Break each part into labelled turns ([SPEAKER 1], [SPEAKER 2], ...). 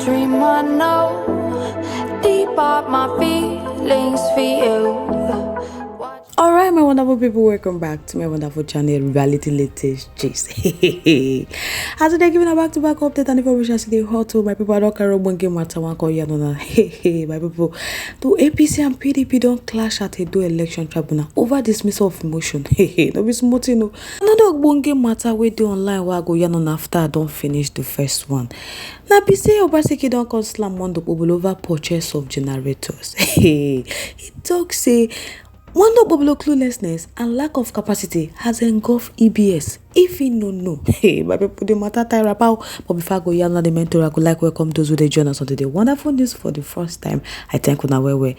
[SPEAKER 1] dream I know deep up my feelings for you.
[SPEAKER 2] Alright, my wonderful people, welcome back to my wonderful channel, Reality Latest Gist. As they're giving a back-to-back update and information as they hot to my people, I don't care about game matter one call yanona. My people, the APC and PDP don't clash at a election tribunal over dismissal of motion. No be smart, no. Another bonge matter we do online while go yanona after I don't finish the first one. Now, be say Obaseki don't call slam Okpebholo over purchase of generators. He talk say Okpebholo cluelessness and lack of capacity has engulfed EBS. If you know, hey, my people, the matter tie about. But before I go, y'all the mentor, I would like welcome those who they join us on today. Wonderful news for the first time. I thank you now where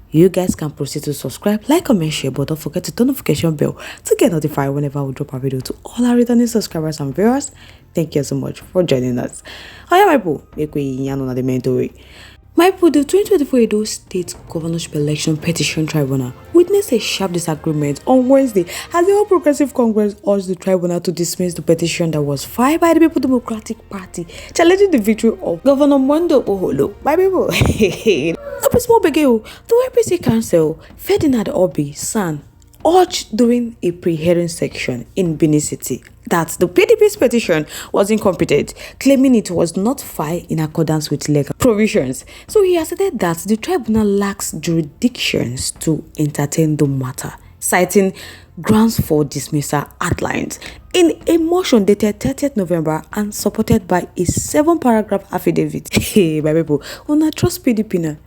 [SPEAKER 2] you guys can proceed to subscribe, like, comment, share, but don't forget to turn notification bell to get notified whenever we drop a video. To all our returning subscribers and viewers, thank you so much for joining us. Hi, my people, make we y'all the mentor. My people, the 2024 Edo State Governorship Election Petition Tribunal witnessed a sharp disagreement on Wednesday as the All Progressive Congress urged the tribunal to dismiss the petition that was filed by the People Democratic Party challenging the victory of Governor Okpebholo. My people, a small begin. The APC Council, Ferdinand Obi San, urged during a pre-hearing section in Benin City that the PDP's petition was incompetent, claiming it was not filed in accordance with legal provisions. So he asserted that the tribunal lacks jurisdictions to entertain the matter, citing grounds for dismissal outlined in a motion dated 30th November and supported by a 7-paragraph affidavit. Hey, my people, una trust PDP now.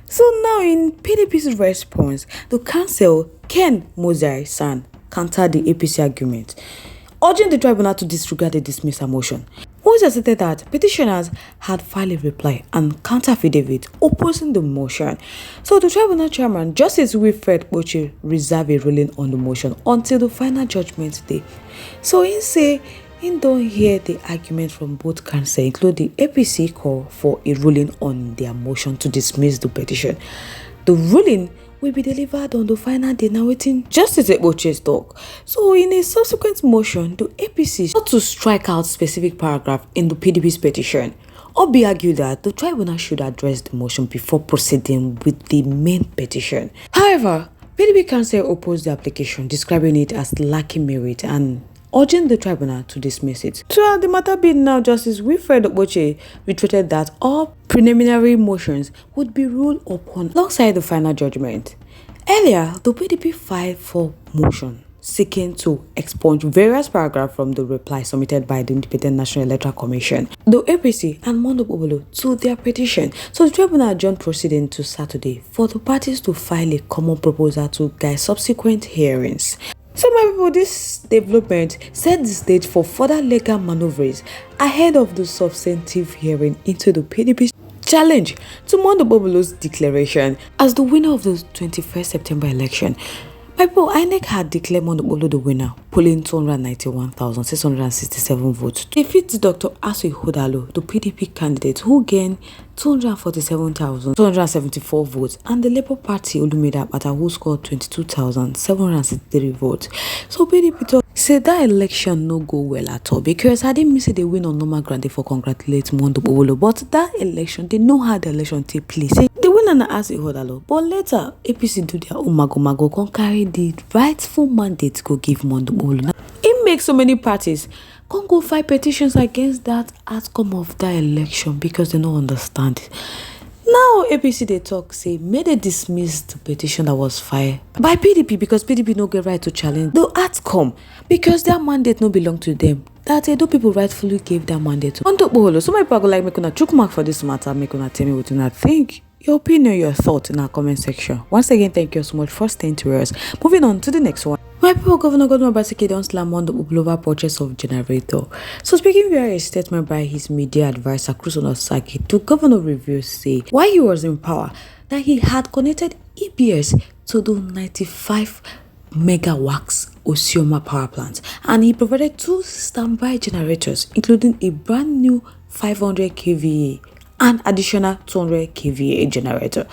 [SPEAKER 2] So now in PDP's response, the council, Ken Mozai San, countered the APC argument, urging the tribunal to disregard the dismissal motion. Mozai stated that petitioners had filed a reply and counter affidavit opposing the motion. So the tribunal chairman, Justice Wilfred Boche, reserved a ruling on the motion until the final judgment day. So he say he don't hear the argument from both councils, including the APC call for a ruling on their motion to dismiss the petition. The ruling will be delivered on the final day now waiting Justice Boche's talk. So in a subsequent motion, the APC sought to strike out specific paragraph in the PDP's petition. Obi argued that the tribunal should address the motion before proceeding with the main petition. However, PDP council opposed the application, describing it as lacking merit and urging the tribunal to dismiss it. Throughout the matter being now, Justice Wilfred Boche reiterated that all preliminary motions would be ruled upon alongside the final judgment. Earlier, the PDP filed for motion seeking to expunge various paragraphs from the reply submitted by the Independent National Electoral Commission, the APC and Okpebholo to their petition. So the tribunal adjourned proceeding to Saturday for the parties to file a common proposal to guide subsequent hearings. So my people, this development set the stage for further legal maneuvers ahead of the substantive hearing into the PDP's challenge to Okpebholo's declaration as the winner of the 21st September election. My people, INEC had declared Okpebholo the winner, polling 291,667 votes to defeat Dr. Okpebholo, the PDP candidate, who gained 247,274 votes, and the Labour Party Olumide Apata, who scored 22,763 votes. So PDP said that election no go well at all because I didn't miss the win on normal ground for congratulate Okpebholo, but that election, they know how the election take place. They win and ask Okpebholo, but later APC do their own mago can carry the rightful mandate go give Okpebholo. It makes so many parties can't go file petitions against that outcome of that election because they don't understand it. Now APC they talk say may they dismiss the petition that was filed by PDP because PDP no get right to challenge the outcome because their mandate no belong to them. That Edo people rightfully gave that mandate to Okpebholo. So my people go like make una chook mark for this matter, make una tell me what you think. Your opinion, your thoughts in our comment section. Once again, thank you so much for staying to us. Moving on to the next one. My people, Governor Obaseki don't slam Okpebholo over purchase of generator. So speaking via a statement by his media advisor, Cruz Onosaki, to Governor Review say while he was in power, that he had connected EBS to the 95 megawatts Osioma power plant, and he provided 2 standby generators, including a brand new 500 kVA and additional 200 kVA generator.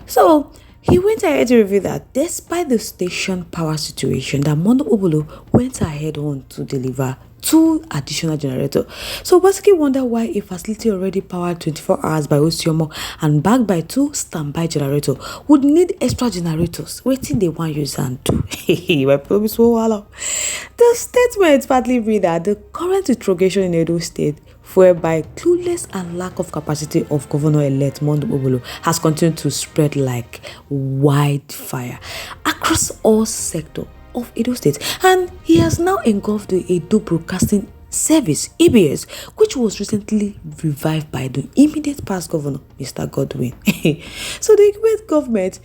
[SPEAKER 2] So He went ahead to reveal that despite the station power situation, that Okpebholo went ahead on to deliver 2 additional generators. So basically wonder why a facility already powered 24 hours by Osyomo and backed by 2 standby generators would need extra generators. Waiting they want use and do. My promise so well. The statement partly read that the current interrogation in Edo State, whereby clueless and lack of capacity of Governor-elect Okpebholo has continued to spread like wildfire across all sectors of Edo State, and he has now engulfed the Edo Broadcasting Service (EBS), which was recently revived by the immediate past governor, Mr. Godwin. So the incumbent government,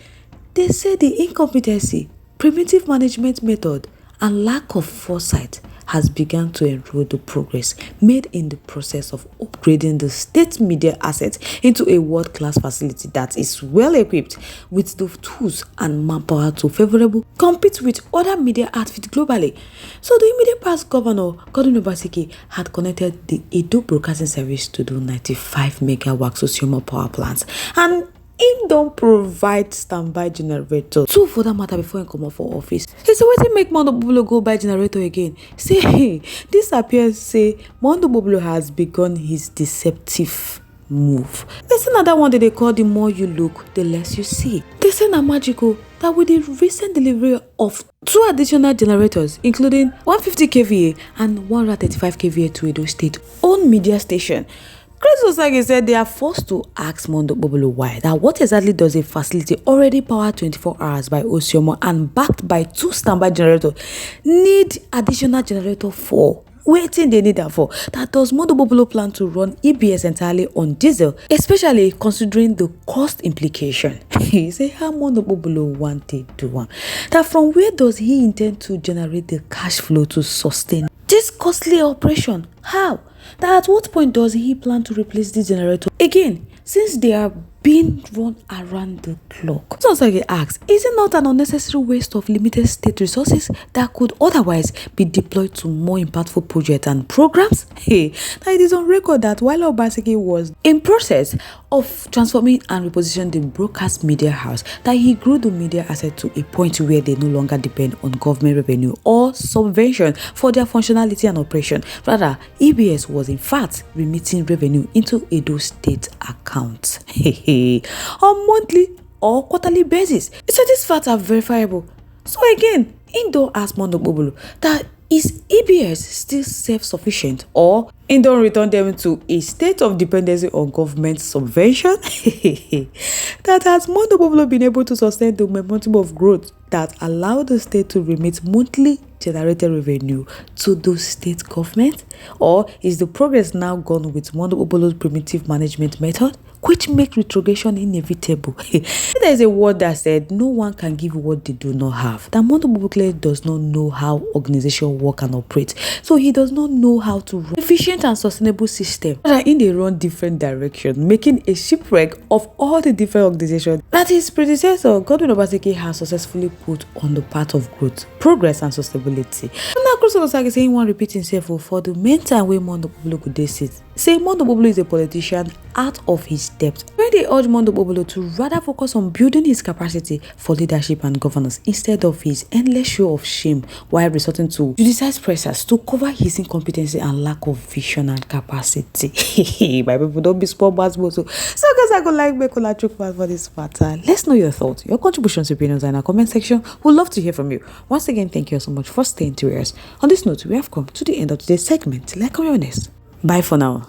[SPEAKER 2] they say the incompetency, primitive management method, and lack of foresight has begun to erode the progress made in the process of upgrading the state media assets into a world-class facility that is well equipped with the tools and manpower to favorably compete with other media outfits globally. So the immediate past governor, Godwin Obaseki, had connected the Edo Broadcasting Service to the 95 megawatt Osyomo power plants, and he don't provide standby generator. 2 for that matter before he come up for office. He say wetin make Okpebholo go buy generator again. Say hey, this appears say Okpebholo has begun his deceptive move. There's another one that they call the more you look, the less you see. They say na magical that with the recent delivery of 2 additional generators, including 150 kVA and 135 kVA to Edo State own media station, Chris Osage said they are forced to ask Okpebholo why. That what exactly does a facility already powered 24 hours by Osyomo and backed by 2 standby generators need additional generator for? Waiting they need that for? That does Okpebholo plan to run EBS entirely on diesel, especially considering the cost implication? He say how Okpebholo wanted to one. That from where does he intend to generate the cash flow to sustain this costly operation? How? That at what point does he plan to replace this generator again, since they are being run around the clock? So I ask, is it not an unnecessary waste of limited state resources that could otherwise be deployed to more impactful projects and programs? Hey, now it is on record that while Obaseki was in process of transforming and repositioning the broadcast media house, that he grew the media asset to a point where they no longer depend on government revenue or subvention for their functionality and operation. Rather, EBS was in fact remitting revenue into Edo State accounts on monthly or quarterly basis. So these facts are verifiable. So again, in don't ask Okpebholo that is EBS still self-sufficient, or in don't return them to a state of dependency on government subvention? That has Okpebholo been able to sustain the momentum of growth that allowed the state to remit monthly generated revenue to the state government? Or is the progress now gone with Okpebholo's primitive management method, which make retrogression inevitable? There is a word that said no one can give what they do not have. That Okpebholo does not know how organization work and operate, so he does not know how to run efficient and sustainable system. But in they run different directions, making a shipwreck of all the different organizations that his predecessor Godwin Obaseki has successfully put on the path of growth, progress, and sustainability. Now Chris Osage saying one repeat himself for the main time where Okpebholo could dey sit. Say Okpebholo is a politician out of his depth. When they urge Okpebholo to rather focus on building his capacity for leadership and governance instead of his endless show of shame while resorting to judicial pressures to cover his incompetency and lack of vision and capacity. My people, don't be small bad. So guys, I could like make a trick for this matter. Let's know your thoughts, your contributions, opinions in our comment section. We'd love to hear from you. Once again, thank you so much for staying to us. On this note, we have come to the end of today's segment. Like your honest. Bye for now.